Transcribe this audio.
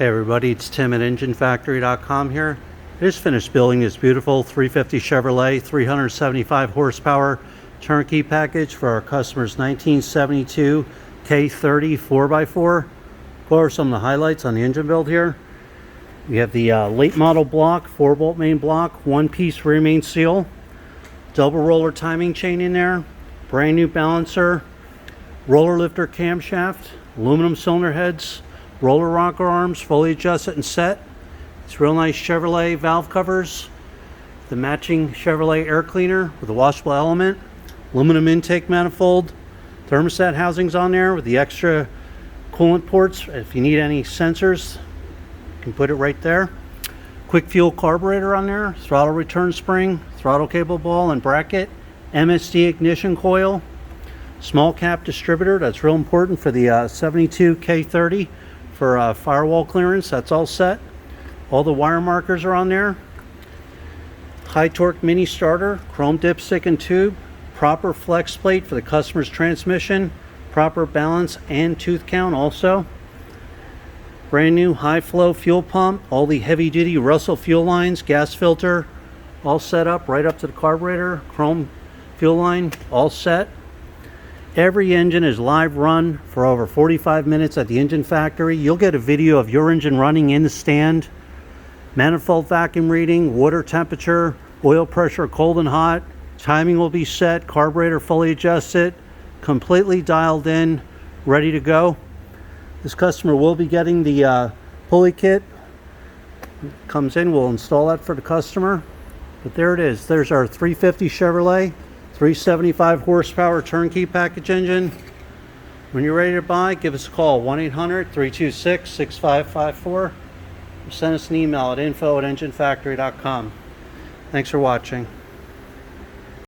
Hey everybody, it's Tim at EngineFactory.com here. I just finished building this beautiful 350 Chevrolet 375 horsepower turnkey package for our customer's 1972 K30 4x4. Go over some of the highlights on the engine build here. We have the late model block, 4-bolt main block, one-piece rear main seal, double roller timing chain in there, brand new balancer, roller lifter camshaft, aluminum cylinder heads, roller rocker arms, fully adjusted and set. It's real nice Chevrolet valve covers, the matching Chevrolet air cleaner with a washable element, aluminum intake manifold, thermostat housings on there with the extra coolant ports. If you need any sensors, you can put it right there. Quick fuel carburetor on there, throttle return spring, throttle cable ball and bracket, MSD ignition coil, small cap distributor. That's real important for the 72 K30 for firewall clearance. That's all set. All the wire markers are on there. High torque mini starter, chrome dipstick and tube, proper flex plate for the customer's transmission, proper balance and tooth count also. Brand new high flow fuel pump, all the heavy duty Russell fuel lines, gas filter, all set up right up to the carburetor, chrome fuel line, all set. Every engine is live run for over 45 minutes at the engine factory. You'll get a video of your engine running in the stand, manifold vacuum reading, water temperature, oil pressure cold and hot, timing will be set, carburetor fully adjusted, completely dialed in, ready to go. This customer will be getting the pulley kit. Comes in, we'll install that for the customer. But there it is. There's our 350 Chevrolet 375 horsepower turnkey package engine. When you're ready to buy, give us a call, 1-800-326-6554. Or send us an email at info@enginefactory.com. Thanks for watching.